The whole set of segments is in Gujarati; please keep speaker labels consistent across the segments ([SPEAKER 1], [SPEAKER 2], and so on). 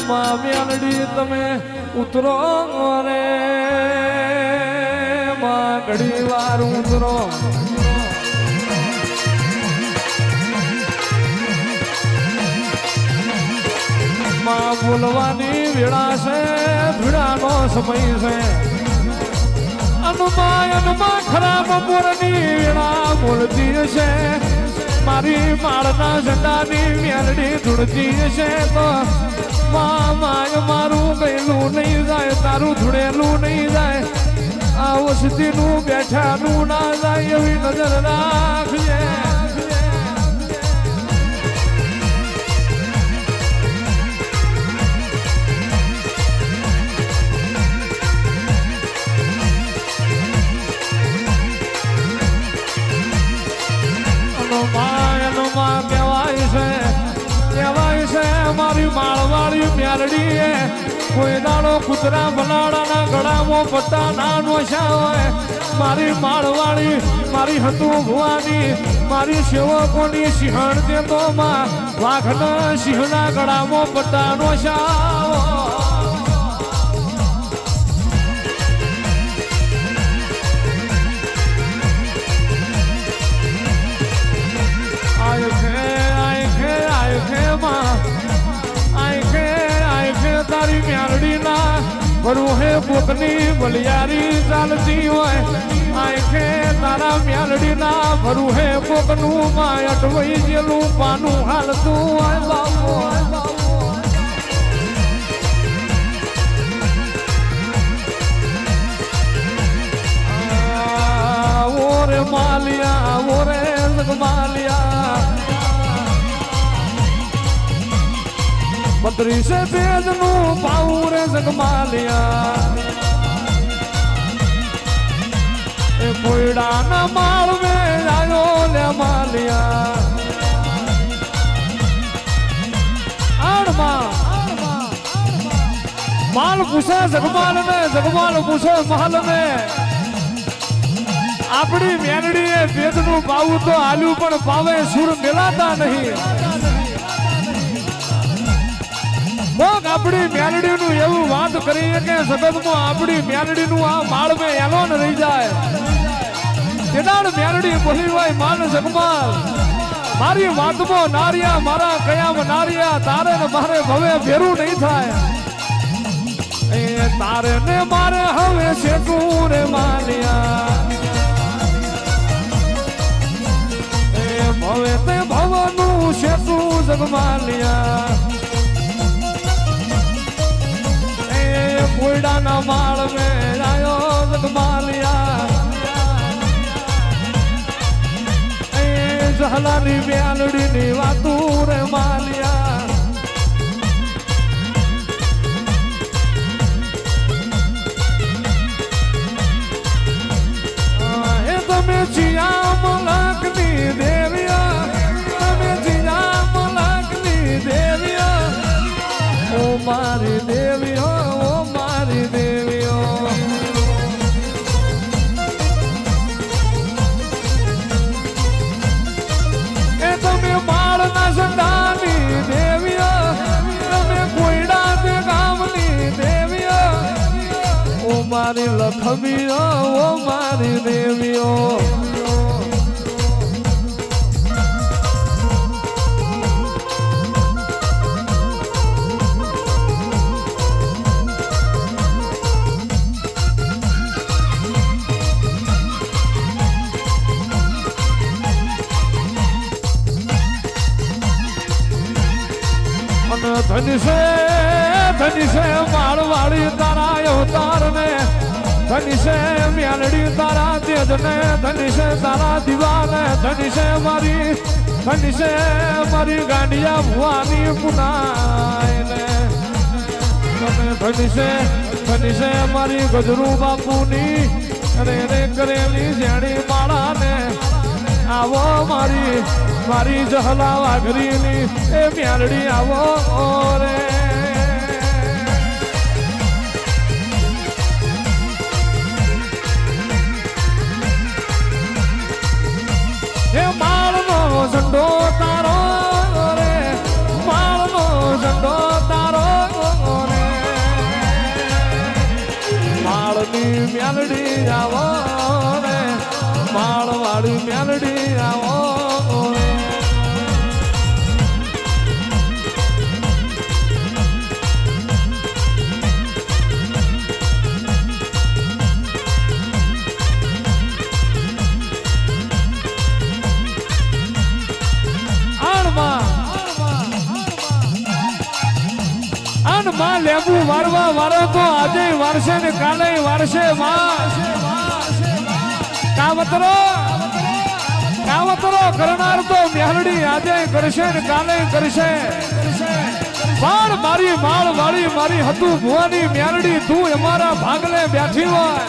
[SPEAKER 1] માં મેલડી તમે ઉતરો રે માં ઘડી વાર ઉતરો માં બોલવાની વેળા છે ભીડાનો સમય છે અનુમાન ખરાબ બોરની વેળા બોલતી છે મારી માળના ઝંડાની મેલડી ધૂળતી છે તો માય મારું ગયેલું નહીં જાય તારું ધૂળેલું નહીં જાય આ વસતીનું બેઠાનું ના જાય એવી નજર રાખજે મારી માળવાળી મેલડી કોઈ દાડો કૂતરા બનાડાના ગળામાં પત્તા ના નોશા હોય મારી માળવાળી મારી હતું ભુવાની મારી સેવકોની સિંહણ દેતો માં વાઘના સિંહના ગળામાં પત્તા નોશા તારી મેલડી ના ભરું હે પોકની બલિયારી ચાલતી હોય આંખે તારા મેલડી ના ભરું હે પોકનું માં અટવાઈ ગયેલું પાનું હાલતું હોય બાપુ ઓરે માલિયા ઓરે માલિયા 32 પેજ નું પાઉં રે જગમાલિયા એ કોયડાના માળ મે આયો લે માલિયા આડમાં માલ પૂછે જગમાલ ને જગમાલ પૂછે મહાલ ને આપણી મેલડી એ પેજ નું પાઉં તો આલ્યું પણ પાવે સુર મેલાતા નહીં આપણી મેલડી નું એવું વાત કરીએ કે જગતમાં આપણી મેલડી નું આ માળ મેં એલોન રહી જાય તેનાડ મેલડી બોલી હોય માન જગમાલ મારી વાતમાં નારિયા મારા કયામાં નારિયા તારે ને મારે ભવે ભેરું નહીં થાય એ તારે ને મારે હવે શેઠું રે માલિયા એ ભવે તે ભવનું શેઠું જગમાલિયા કોયડાના માળ મે આયો જગમાલિયા એ જહલાની મેલડી ની વાતું રે માલિયા એ તમે જીયા મલકની દેવિયા તમે જીયા મલકની દેવિયા ઓ મારી દેવિયો દેવીઓ એ તમે માળના ઝંડાની દેવીઓ તમે કોયડા તે ગામની દેવીઓ ઓ મારી લખમીઓ ઓ મારી દેવીઓ ધની છે માળવાળી તારા અવતાર ને ધની છે મેલડી તારા તેજ ને ધની છે તારા દીવાને ધની છે મારી ગાંડિયા ભુવાની પુનાય ને તમે ધની છે મારી ગજરું બાપુની રે કરેલી જેણી માળા ને આવો મારી જહલા વાઘરીની એ મેલડી આવો રે એ માળનો ઝંડો તારો રે માળનો ઝંડો તારો વાળી મેલડી આવો રે માળ વાળી મેલડી આવો માં લેબુ વારવા વારો તો આજે વારસે ને કાલે વારસે કાવતરો કરનાર તો મેહરડી આજે કરશે ને કાલે કરશે પણ મારી માળ વાળી મારી હતું ભુવાની મેહરડી તું અમારા ભાગલે બેઠી હોય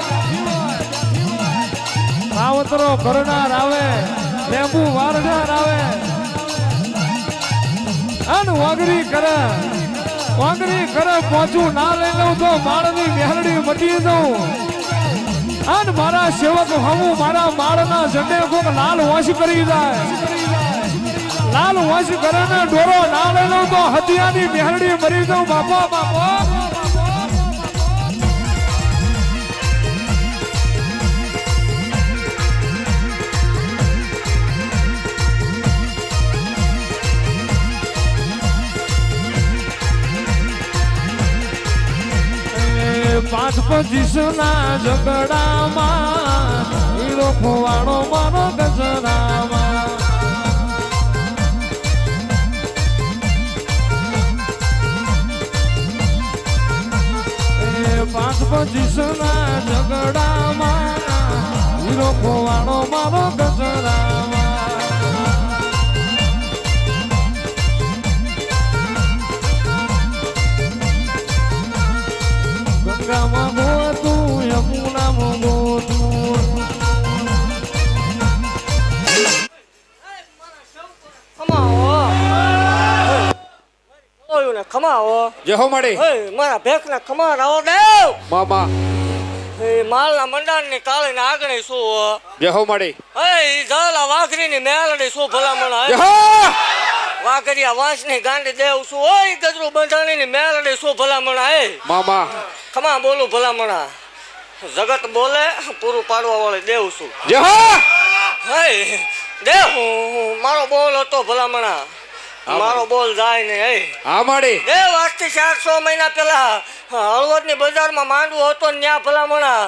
[SPEAKER 1] કાવતરો કરનાર આવે લેબુ વારનાર આવે અન વાગરી કરે વાંગરી કરે પહોંચું ના લઈ લઉં તો માળની મેહરડી મટી દઉં અને મારા સેવક હું મારા માળના ઝંડે કોક લાલ વંશ કરી જાય લાલ વંશ કરે ને ડોરો ના લઈ લઉં તો હતિયાની મેહરડી મરી દઉં બાપા બાપા પાંચ પચીસના ઝઘડામાં હીરો ખોવાડો મારો ગજરામાં પાંચ પચીસના ઝઘડામાં હીરો ખોવાડો મારો ગજરામાં ગંગામાં ગોતું યમુનામાં ગોતું
[SPEAKER 2] ખમાવો
[SPEAKER 3] જે હો મળી
[SPEAKER 2] મારા ભેખના ખમા રાવો દેવ
[SPEAKER 3] મામા
[SPEAKER 2] માલના મંડાણની કાળીને આગળ શું
[SPEAKER 3] જે હો મળી
[SPEAKER 2] ઝાલા વાઘરીની મેલડી શું ભલામણ વાઘરિયા વાંસની ગાંડી દેવ શું હોય ગજરું બંધાણીની મેલડી શું ભલામણ હે
[SPEAKER 3] મામા
[SPEAKER 2] ખમા બોલું ભલામણા જગત બોલે પૂરું પાડવા વાળે દેવ શું
[SPEAKER 3] જે હો
[SPEAKER 2] હે દેવ મારો બોલ હતો ભલામણા મારો બોલ જાય ને હે
[SPEAKER 3] હા મળી
[SPEAKER 2] દેવ આજથી 400 મહિના પહેલા હળવદની બજારમાં માંડવો હતો ને ત્યાં ભલામણા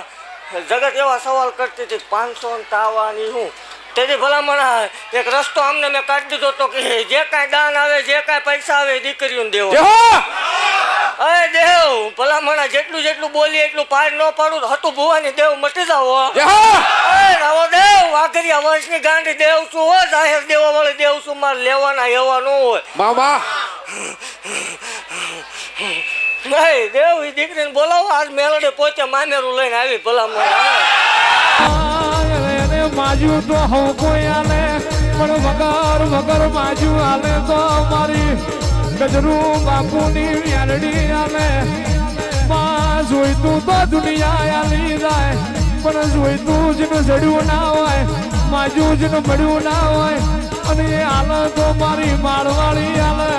[SPEAKER 2] જગત એવા સવાલ કરતી હતી 500 તાવાની હું તેથી ભલામણા એક રસ્તો અમને મેં કાઢી દીધો તો કે જે કાંઈ દાન આવે જે કાંઈ પૈસા આવે દીકરીઓને દેવો અરે દેવ ભલામણા જેટલું જેટલું બોલીએ એટલું પાર ન પાડું હતું ભુવાની દેવ મટી જાવ રાવો દેવ વાઘરિયા વંશની ગાંડી દેવ શું હોય જાહેર દેવા વાળી દેવ શું મારે લેવાના એવા ન હોય
[SPEAKER 3] મામા
[SPEAKER 2] નહીં દેવ એ દીકરીને બોલાવો આજ મેલડે પોતે મામેરું લઈને આવી ભલામણા
[SPEAKER 1] માજુ તો હો કોઈ આલે પણ વગર માજુ આલે તો મારી ગજરું બાપુની મેલડી આલે માં જોઈતું તો દુનિયા આલી જાય પણ જોઈતું જેનું જડ્યું ના હોય માજુ જેનું મળ્યું ના હોય અને એ આલે તો મારી માળવાળી આલે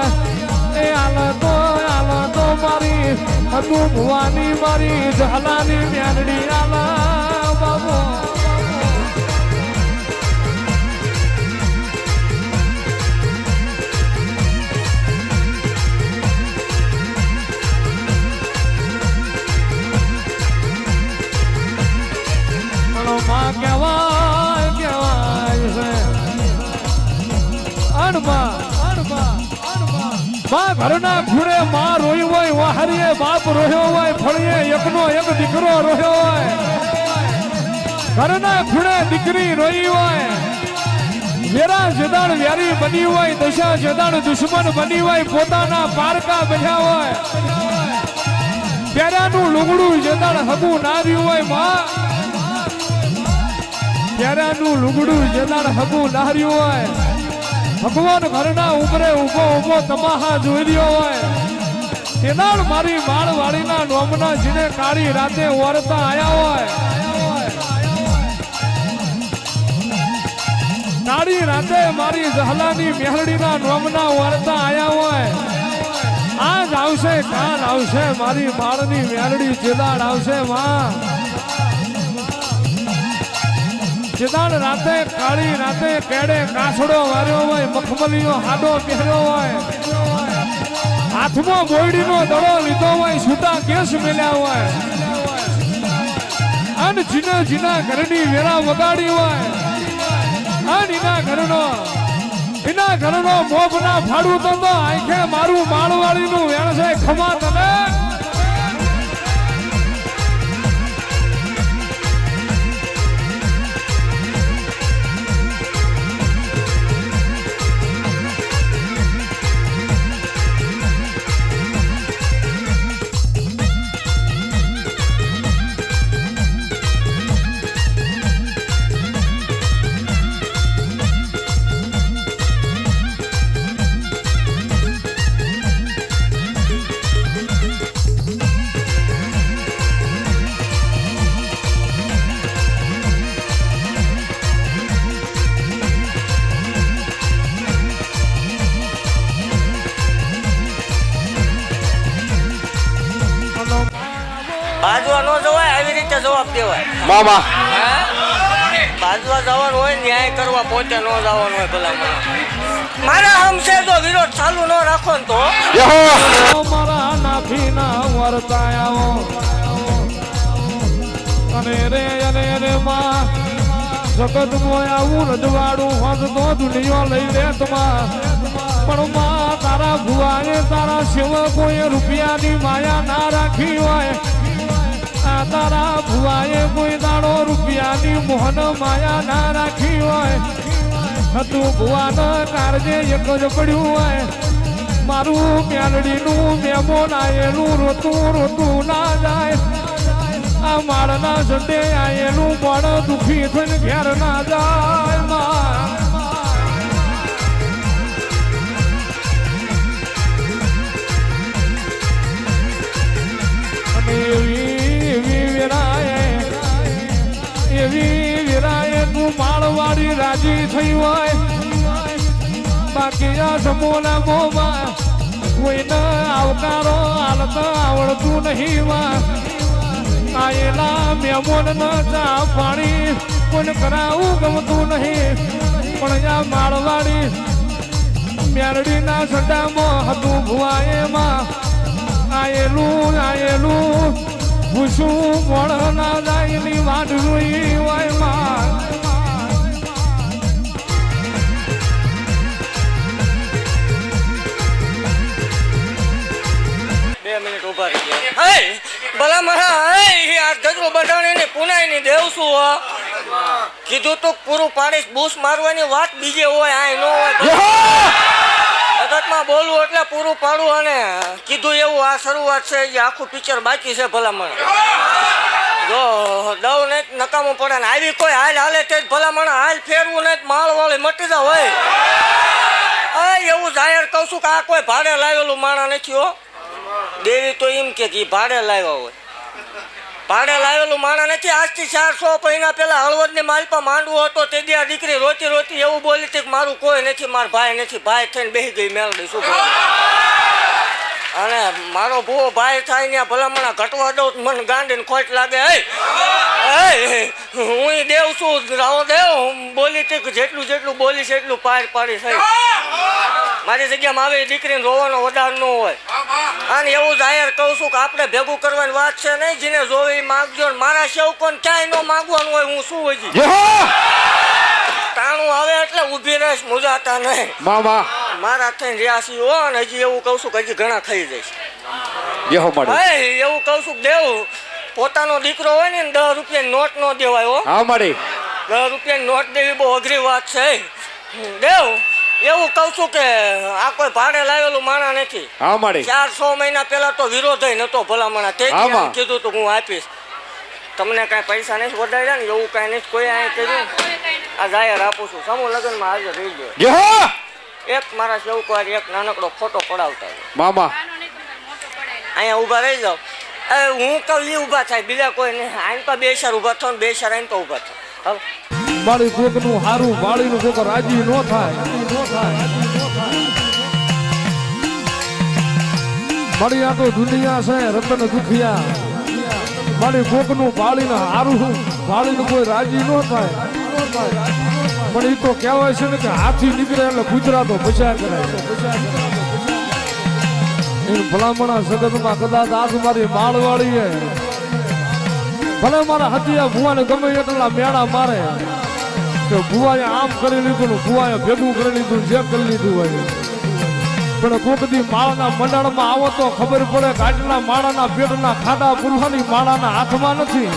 [SPEAKER 1] એ આલે તો મારી હતું ભુવાની મારી ઝાલાની મેલડી આલે બાબુ ઘરના ખૂણે માં રોઈ હોય વાહરીએ બાપ રોયો હોય ફળીએ એકનો એક દીકરો રોયો હોય ઘરના ખૂણે દીકરી રોઈ હોય વેરા જેદાણ વ્યારી બની હોય દશા જેદાણ દુશ્મન બની હોય પોતાના પારકા બેઠા હોય પ્યારાનું લુગડું જેદાણ હગું ના રહ્યું હોય માં પ્યારાનું લુગડું જેદાણ હગું ના રહ્યું હોય ભગવાન ઘરના ઉમરે ઉભો તમાહા જોઈ રહ્યો હોય તેનાળ મારી માળ વાળીના નોમના જીને કાળી રાતે ઓરતા આયા હોય કાળી રાતે મારી ઝાલાની મેહરડીના નોમના ઓરતા આયા હોય આજ આવશે કાલ આવશે મારી માળની મેહરડી જેદાડ આવશે માં સિદ્ધાંત રાતે કાળી રાતે કેડે કાસડો વાર્યો હોય, મખમલીનો હાડો પહેર્યો હોય, હાથમાં બોયડીનો દડો લીધો હોય, છૂટા કેસ મેલ્યા હોય, અને જીના જીના ઘરની વેરા વગાડી હોય, અને એના ઘરનો મોભના ફાડું તો આંખે મારું માળવાળીનું વેણ છે ખમા તને.
[SPEAKER 2] બાજવા ન જવાય, આવી રીતે જવાબ દેવાય.
[SPEAKER 3] મામા
[SPEAKER 2] બાજવા જવાનું હોય, ન્યાય કરવા પોતે ન જવાનું હોય. ભલા મારા હમશે જો વિરોધ ચાલુ ન રાખો ને તો
[SPEAKER 1] મારા નાફીના વર્તાયાઓ અને રે માં જગત મોય આવું રજવાડું હોત તો દુનિયા લઈ લે તમા. પણ માં તારા ભુવાએ તારા સેવકોએ રૂપિયાની માયા ના રાખી હોય, તારા ભુવાએ કોઈ દાડો રૂપિયાની મોહન માયા ના રાખી હોય, તું ભુવાના કારજે એક જ પડ્યું હોય. મારું મેલડીનું મેમોન આયેલું રોતું રોતું ના જાય, આ માળના સંડે આયેલું મળ દુખી થઈને ઘેર ના જાય. એવી વિરાય તું માળવાડી રાજી થઈ હોય, બાકી આ સમોના મોમાં કોઈને આવકારો હાલતા આવડતું નહીં. આયેલા મેમોન ચા પાણી કોઈને કરાવું ગમતું નહીં, પણ આ માળવાડી મેરડીના સડામાં હતું ભુવાએમાં આયેલું ભૂસું મોડ ના જાય ની વાટ જોઈ હોય. માં
[SPEAKER 2] 2 મિનિટ ઉભા રહી ગયા. હે ભલા મારા આ ગજરો બધાને પુનાઈની દેવ શું હો કીધું તો પૂરું પાડીશ. બૂસ મારવાની વાત બીજે હોય, આ ન હોય. જગતમાં બોલવું એટલે પૂરું પાડવું, અને કીધું એવું આ શરૂઆત છે, જે આખું પિક્ચર બાકી છે. ભલામણ જો દવ ને નકામું પડે ને આવી કોઈ હાલ હાલે તે જ ભલામણ હાલ ફેરવું ને માળ વાળી મટી જા હોય. એવું જાહેર કહું છું કે આ કોઈ ભાડે લાવેલું માણા નથી હો. દેવી તો એમ કે ભાડે લાવ્યા હોય, ભાડે લાવેલું માણા નથી. આજથી 400 મહિના પહેલા હળવદની માલપા માંડવો હતો, તે દી આ દીકરી રોતી રોતી એવું બોલી હતી કે મારું કોઈ નથી, મારો ભાઈ નથી. ભાઈ થઈને બેસી ગઈ મેલડી. શું અને મારો ભૂવો ભાઈ થાય ને ભલામણા ઘટવા દઉં મને ગાંડીને ખોટ લાગે. હું દેવ છું, રાવો દેવ બોલી હતી કે જેટલું બોલીશ એટલું પાડી થઈ. મારી જગ્યામાં આવે દીકરીને રોવાનો વધાર ન હોય. અને એવું જાહેર કહું છું કે આપણે ભેગું કરવાની વાત છે નહીં. જેને જોવે એ માગજો. મારા સેવકોને ક્યાંય ન માગવાનું હોય. હું શું હોય તાણું આવે એટલે ઊભી રહીશ, મુજાતા નહીં. મારા થઈને રહ્યા હો. અને હજી એવું કહું છું કે હજી ઘણા ખાઈ જઈશ. એવું કહું છું દેવ પોતાનો દીકરો હોય ને 10 રૂપિયાની નોટ ન દેવાય હો. 10 રૂપિયાની નોટ દેવી બહુ અઘરી વાત છે દેવ. એવું કહું છું કે આ કોઈ ભાડે લાવેલું માણા નથી. 400 મહિના પહેલા તો વિરોધ નતો ભલામણા. તે કીધું તો હું આપીશ. તમને કાંઈ પૈસા નથી વધાર્યા ને એવું કાંઈ નથી કોઈ આ કર્યું. આ જાહેર આપું છું. સમૂહ લગ્નમાં હાજર રહી ગયો. એક મારા સેવકો એક નાનકડો ફોટો પડાવતા અહીંયા ઊભા રહી જાઓ. હું કહું એ ઊભા થાય, બીજા કોઈ નહીં. આઈને તો 2 શાર ઊભા થાવ ને 2 શાર આઈને તો ઊભા થાવ.
[SPEAKER 1] મારી કોકનું હારું વાળીનું કોક રાજી ન થાય. મારી આ તો દુનિયા છે રતન દુખિયા. મારી કોકનું ભાળીને હારું ભાળીને કોઈ રાજી ન થાય પણ એ તો કહેવાય છે ને કે હાથી નીકળે એટલે ગુજરાતો બચા કરાય એ ભલામણા જગતમાં કદાચ આજ મારી માળવાળી ભલે મારા હતિયા ભુવાને ગમે એટલા મેળા મારે કે ભુવાએ આમ કરી લીધું ને ભુવાએ ભેગું કરી લીધું જે કરી લીધું હોય પણ કોક દી માળાના મંડાણમાં આવો તો ખબર પડે કે આટલા માળાના પેટના ખાડા પુરવાની માળાના હાથમાં નથી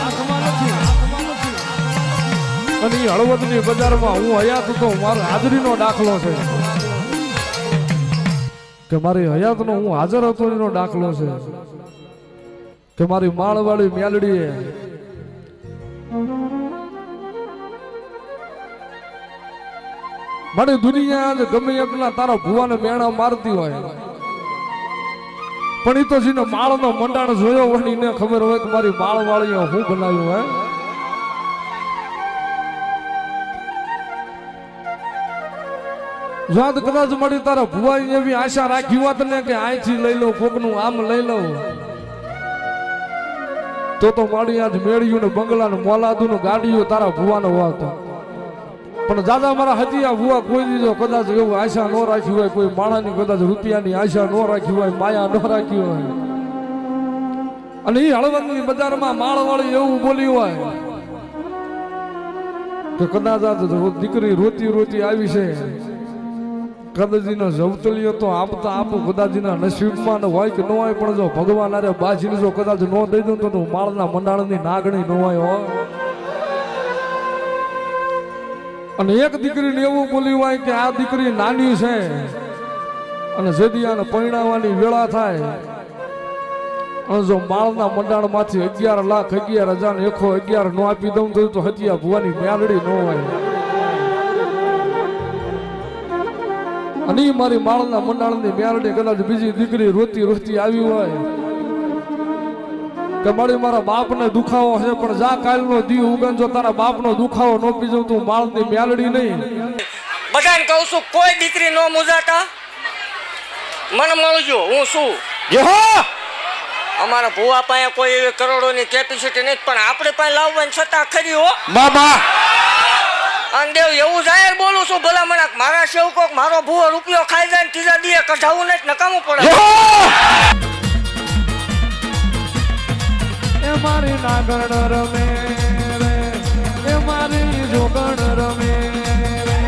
[SPEAKER 1] અને એ હળવદની બજારમાં હું હયાત તો મારો હાજરીનો દાખલો છે કે મારી હયાતનો હું હાજર હતો એનો દાખલો છે કે મારી માળવાળી મેલડીએ મારી દુનિયા ગમે એટલા તારા ભુવાને મેણા મારતી હોય પણ એ તો જેને માળનો મંડાણ જોયો હોય ને ખબર હોય કે મારી માળવાળીએ હું બનાવ્યું હોય જાત કદાચ મળી તારા ભુવાઈ એવી આશા રાખી હોત ને કે અહીંથી લઈ લઉં કોકનું આમ લઈ લઉં તો મારી આજ મેળ્યું ને બંગલા ને મોલાદું ને ગાડીઓ તારા ભુવાનો હોત પણ દાદા મારા હતિયા ભુવા કોઈ દીધો કદાચ એવું આશા ન રાખી હોય કોઈ માણાની કદાચ રૂપિયાની આશા ન રાખી હોય માયા ન રાખી હોય અને એ હળવદની બજારમાં માળવાળી એવું બોલ્યું હોય કે કદાચ આ દીકરી રોતી રોતી આવી છે કદાચનો જવતલિયો તો આપતા આપું કદાચના નસીબમાં ન હોય કે ન હોય પણ જો ભગવાન અરે બાજીને જો કદાચ ન દઈ દઉં તો માળના મંડાણની નાગણી ન હોય હો અને એક દીકરીને એવું બોલ્યું હોય કે આ દીકરી નાની છે અને જેદી આને પરણાવવાની વેળા થાય અને જો માળના મંડાણમાંથી 11,11,111 નો આપી દઉં તો હતિયા ભુવાની મેલડી ન હોય અને મારી માળના મંડાણની મેલડી કદાચ બીજી દીકરી રોતી રોતી આવી હોય કે મારી મારા બાપને દુખાવો છે પણ જા કાલનો દી ઉગન જો તારા બાપનો દુખાવો ન પી જઉં તું માળની મેલડી નહીં
[SPEAKER 2] બધાને કહું છું કોઈ દીકરી ન મુજાતા મને મળજો હું શું અમારા ભુવા પાસે કોઈ એવી કરોડોની કેપેસિટી નથી પણ આપણે પાસે લાવવાની છતાં ખરી હો
[SPEAKER 3] બાબા
[SPEAKER 2] અને દેવ એવું જાહેર બોલું છું ભલા મને મારા સેવકો મારો ભૂવો રૂપિયો ખાઈ જાય ને ત્રીજા દીએ કઢાવવું નથી નકામું પડે
[SPEAKER 1] એ મારી નાગણ રમે રે એ મારી જોગણ રમે રે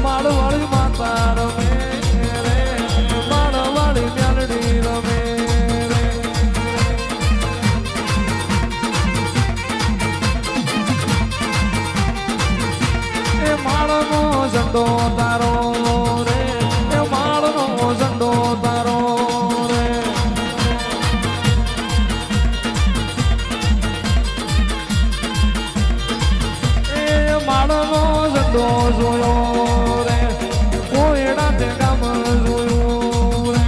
[SPEAKER 1] માળવાળી માતા રમે રે માળવાળી મેલડી રમે રે એ માળનો ઝંડો તારો જોયો રે કોયડા તે ગામ જોયું રે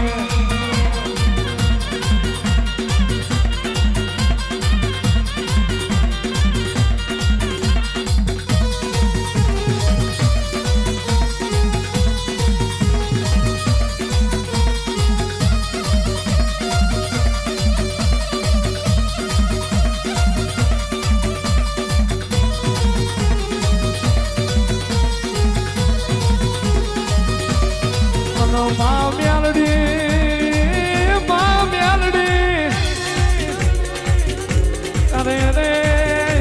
[SPEAKER 1] માં મેલડી અરે રે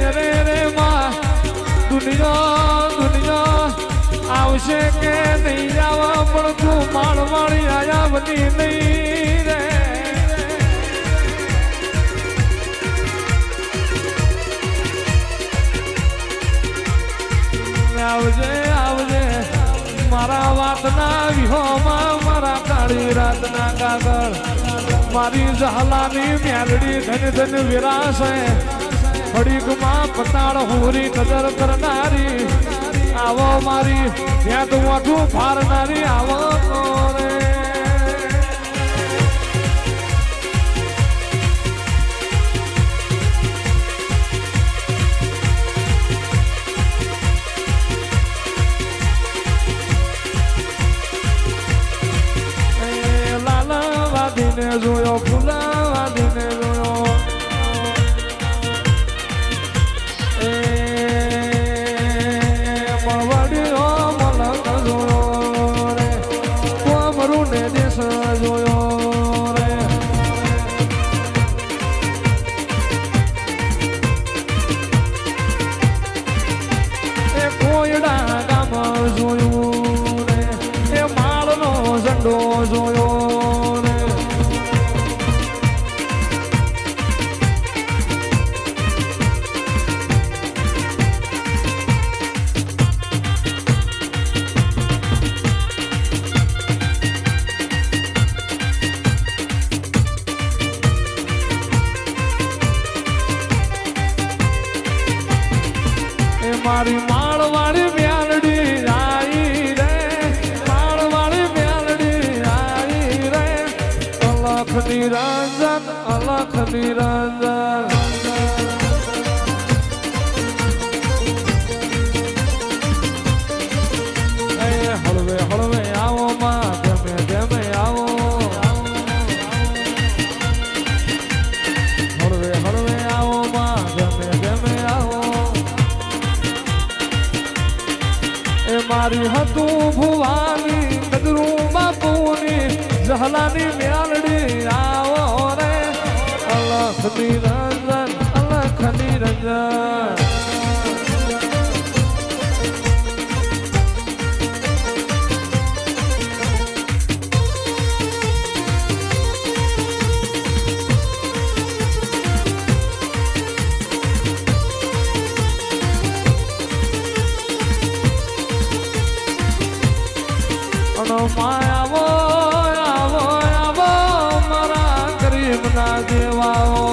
[SPEAKER 1] અરે રે માં દુનિયા આવશે કે નહીં આવવા પણ તું માળવાળી આયા બની નહીં રે આવજે આવજે મારા વાતના વિહોમાં મારા કાળી રાતના કાગળ મારી જહલાની મેલડી ધન ધન વિરાશે ફડીકમાં પતાળ હુરી કદર કરનારી આવો મારી ત્યાં તો મોઢું ફારનારી આવો રે જોયો ફૂલાવાદીને જોયો એ મળવાડીઓ મલક જોયો રે કોમરું ને દેશ જોયો રે એ કોયડા ગામ જોયું રે એ માળનો ઝંડો જોયો રે મારી માળવાળી મેલડી આવી રે માળવાળી મેલડી આવી રે અલખ નિરંજન અલખ નિરંજન હળવે હળવે આવો માં ગમે ગમે આવો હળવે હળવે આવો માં ગમે ગમે આવો એ મારી હતું ભુવાની કદરું બાપુની જહલાની મેલડી આવો રે અલખ નિરંજન અલખ નિરંજન આવો આવો આવો મારા ગરીબના દેવાઓ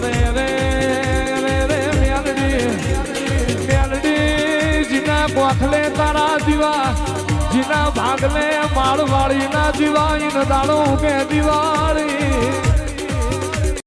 [SPEAKER 1] રે રે રે રે મેલડી મેલડી જીના ગોખલે તારા દીવા જીના ભાગલે માળવાળી ના દીવા ઇન દાડો કે દિવાળી